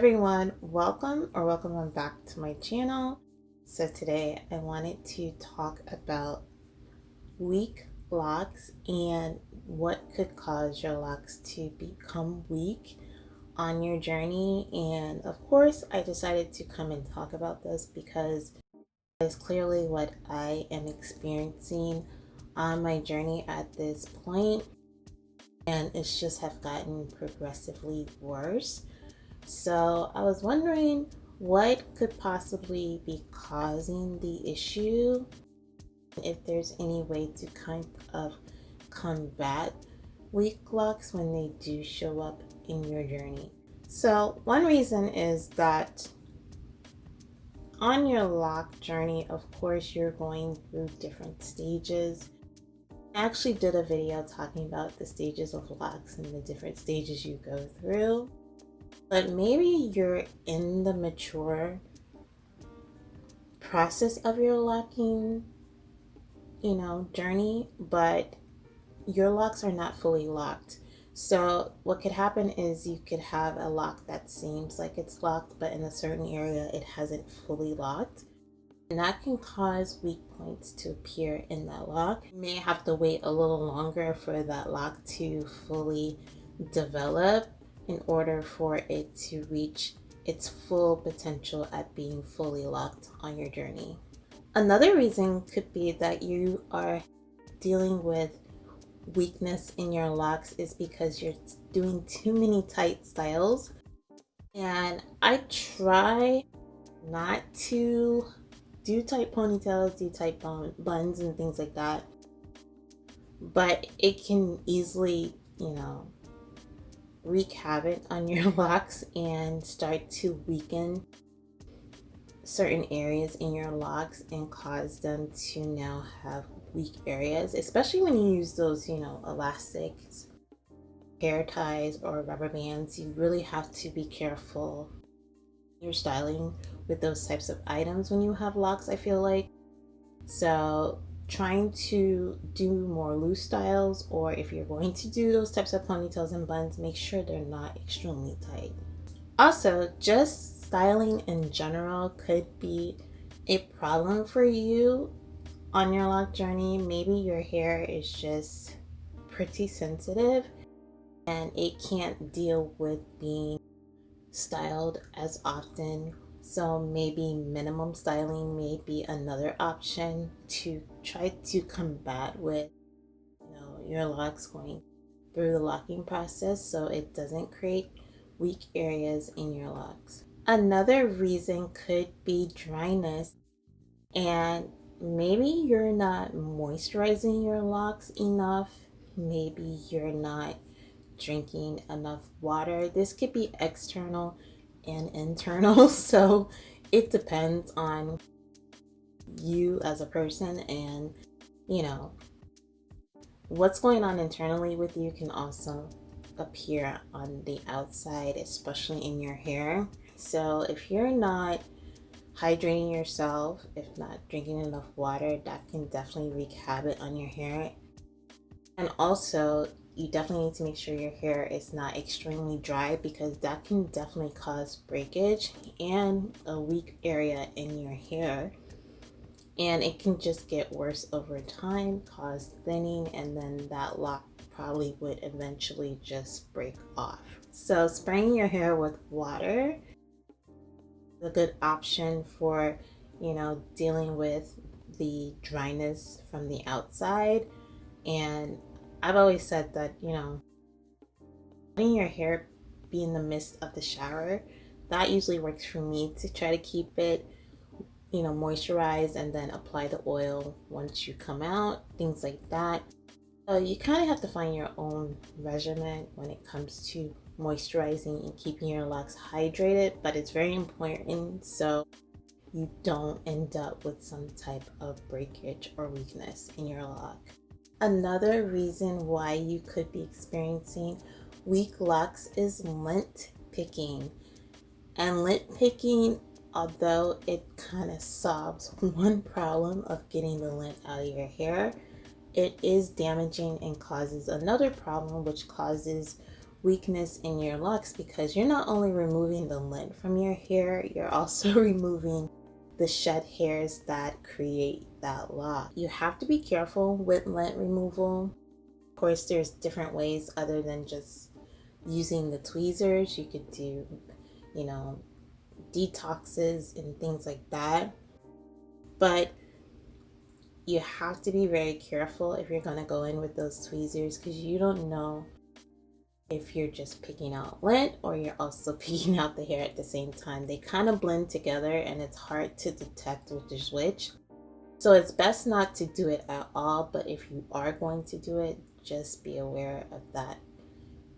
everyone, welcome back to my channel. So today I wanted to talk about weak locks and what could cause your locks to become weak on your journey. And of course I decided to come and talk about this because it's clearly what I am experiencing on my journey at this point, and it's just have gotten progressively worse. So I was wondering what could possibly be causing the issue, if there's any way to kind of combat weak locks when they do show up in your journey. So one reason is that on your lock journey, of course, you're going through different stages. I actually did a video talking about the stages of locks and the different stages you go through. But maybe you're in the mature process of your locking, journey, but your locks are not fully locked. So what could happen is you could have a lock that seems like it's locked, but in a certain area it hasn't fully locked. And that can cause weak points to appear in that lock. You may have to wait a little longer for that lock to fully develop in order for it to reach its full potential at being fully locked on your journey. Another reason could be that you are dealing with weakness in your locks is because you're doing too many tight styles. And I try not to do tight ponytails, do tight buns and things like that, but it can easily, wreak havoc on your locks and start to weaken certain areas in your locks and cause them to now have weak areas, especially when you use those, elastics, hair ties, or rubber bands. You really have to be careful you're styling with those types of items when you have locks, I feel like. So trying to do more loose styles, or if you're going to do those types of ponytails and buns, make sure they're not extremely tight. Also, just styling in general could be a problem for you on your lock journey. Maybe your hair is just pretty sensitive and it can't deal with being styled as often. So maybe minimum styling may be another option to try to combat with, your locks going through the locking process so it doesn't create weak areas in your locks. Another reason could be dryness, and maybe you're not moisturizing your locks enough. Maybe you're not drinking enough water. This could be external and internal, so it depends on you as a person, and what's going on internally with you can also appear on the outside, especially in your hair. So if you're not hydrating yourself, if not drinking enough water, that can definitely wreak havoc on your hair. And also, you definitely need to make sure your hair is not extremely dry, because that can definitely cause breakage and a weak area in your hair. And it can just get worse over time, cause thinning, and then that lock probably would eventually just break off. So spraying your hair with water is a good option for, dealing with the dryness from the outside. And I've always said that, letting your hair be in the midst of the shower, that usually works for me to try to keep it, moisturized, and then apply the oil once you come out, things like that. So you kind of have to find your own regimen when it comes to moisturizing and keeping your locks hydrated, but it's very important so you don't end up with some type of breakage or weakness in your lock. Another reason why you could be experiencing weak locks is lint picking. And lint picking, although it kind of solves one problem of getting the lint out of your hair, it is damaging and causes another problem, which causes weakness in your locks because you're not only removing the lint from your hair, you're also removing the shed hairs that create that lock. You have to be careful with lint removal. Of course, there's different ways other than just using the tweezers. You could do, detoxes and things like that. But you have to be very careful if you're going to go in with those tweezers because you don't know if you're just picking out lint or you're also picking out the hair at the same time. They kind of blend together and it's hard to detect which is which. So it's best not to do it at all, but if you are going to do it, just be aware of that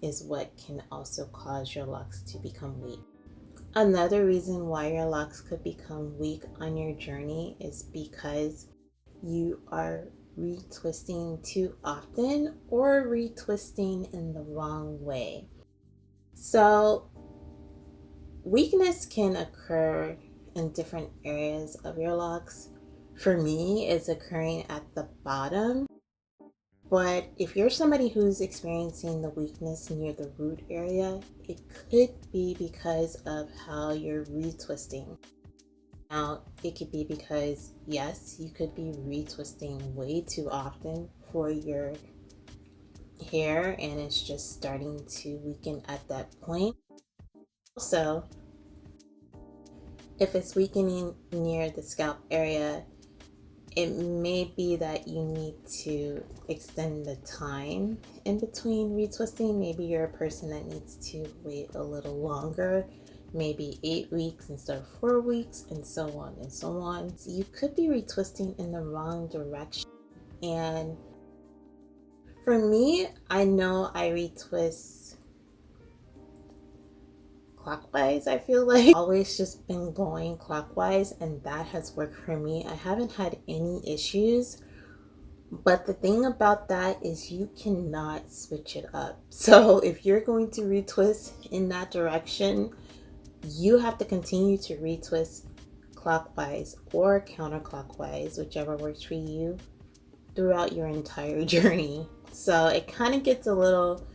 is what can also cause your locks to become weak. Another reason why your locks could become weak on your journey is because you are retwisting too often or retwisting in the wrong way. So weakness can occur in different areas of your locks. For me, it's occurring at the bottom. But if you're somebody who's experiencing the weakness near the root area, it could be because of how you're retwisting. Now, it could be because, yes, you could be retwisting way too often for your hair and it's just starting to weaken at that point. Also, if it's weakening near the scalp area, it may be that you need to extend the time in between retwisting. Maybe you're a person that needs to wait a little longer, maybe 8 weeks instead of 4 weeks, and so on and so on. So you could be retwisting in the wrong direction. And for me, I know I retwist clockwise. I feel like always just been going clockwise and that has worked for me. I haven't had any issues, but the thing about that is you cannot switch it up. So if you're going to retwist in that direction, you have to continue to retwist clockwise or counterclockwise, whichever works for you, throughout your entire journey. So it kind of gets a little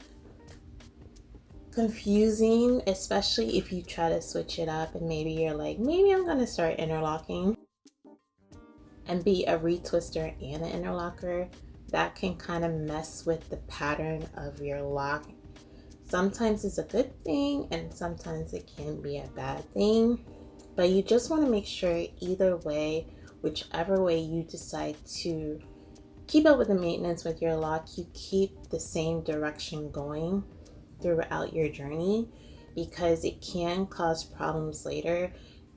confusing, especially if you try to switch it up and maybe you're like, maybe I'm going to start interlocking and be a retwister and an interlocker. That can kind of mess with the pattern of your lock. Sometimes it's a good thing and sometimes it can be a bad thing, but you just want to make sure either way, whichever way you decide to keep up with the maintenance with your lock, you keep the same direction going throughout your journey, because it can cause problems later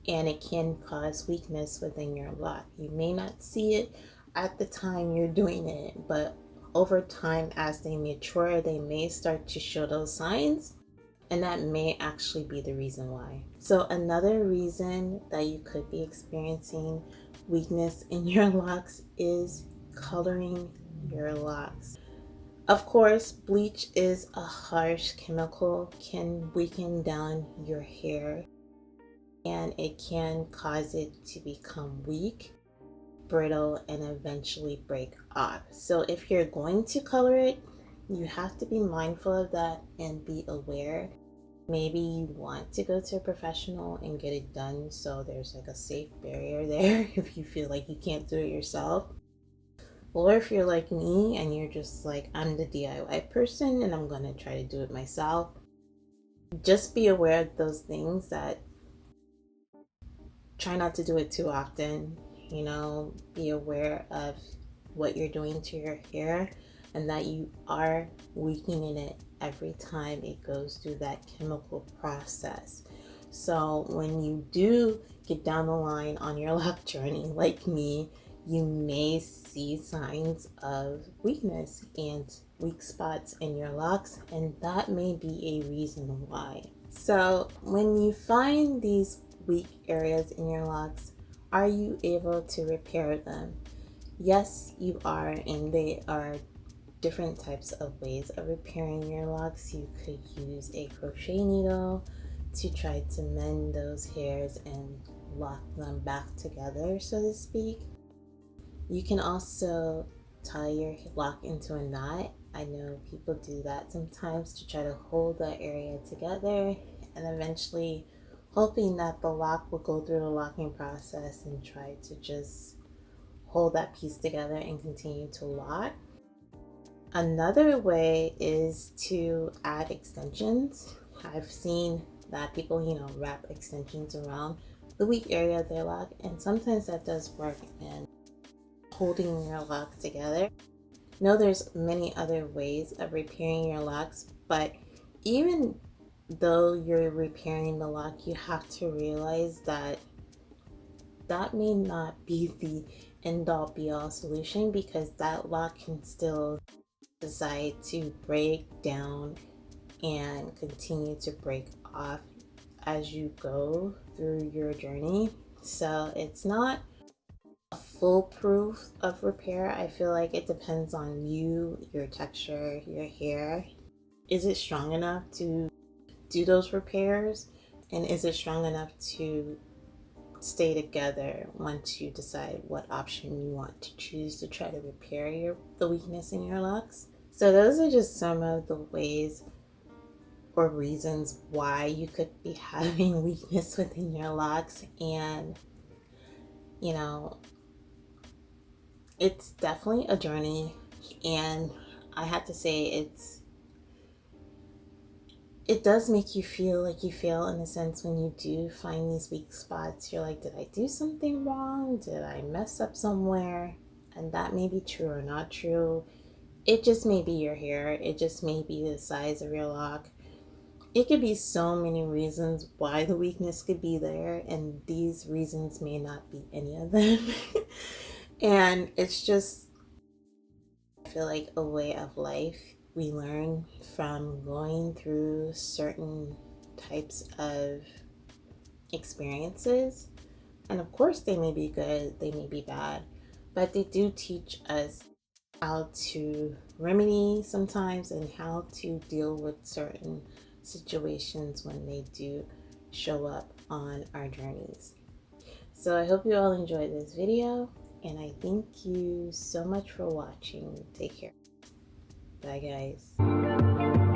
and it can cause weakness within your lock. You may not see it at the time you're doing it, but over time as they mature, they may start to show those signs, and that may actually be the reason why. So another reason that you could be experiencing weakness in your locks is coloring your locks. Of course, bleach is a harsh chemical, can weaken down your hair, and it can cause it to become weak, brittle, and eventually break off. So if you're going to color it, you have to be mindful of that and be aware. Maybe you want to go to a professional and get it done so there's like a safe barrier there if you feel like you can't do it yourself. Or if you're like me and you're just like, I'm the DIY person and I'm going to try to do it myself. Just be aware of those things, that try not to do it too often. Be aware of what you're doing to your hair and that you are weakening it every time it goes through that chemical process. So when you do get down the line on your lock journey, like me, you may see signs of weakness and weak spots in your locks, and that may be a reason why. So when you find these weak areas in your locks, are you able to repair them? Yes, you are, and they are different types of ways of repairing your locks. You could use a crochet needle to try to mend those hairs and lock them back together, so to speak. You can also tie your lock into a knot I know people do that sometimes to try to hold the area together, and eventually hoping that the lock will go through the locking process and try to just hold that piece together and continue to lock. Another way is to add extensions. I've seen that people, wrap extensions around the weak area of their lock, and sometimes that does work in holding your lock together. I know there's many other ways of repairing your locks, but even though you're repairing the lock, you have to realize that that may not be the end all be all solution, because that lock can still decide to break down and continue to break off as you go through your journey. So it's not a foolproof of repair. I feel like it depends on you, your texture, your hair. Is it strong enough to do those repairs? And is it strong enough to stay together once you decide what option you want to choose to try to repair the weakness in your locks? So those are just some of the ways or reasons why you could be having weakness within your locks. And it's definitely a journey, and I have to say it does make you feel like you fail, in a sense, when you do find these weak spots. You're like, did I do something wrong? Did I mess up somewhere? And that may be true or not true. It just may be your hair. It just may be the size of your lock. It could be so many reasons why the weakness could be there, and these reasons may not be any of them. And it's just, I feel like, a way of life. We learn from going through certain types of experiences. And of course, they may be good, they may be bad, but they do teach us how to remedy sometimes and how to deal with certain situations when they do show up on our journeys. So I hope you all enjoyed this video, and I thank you so much for watching. Take care. Bye, guys.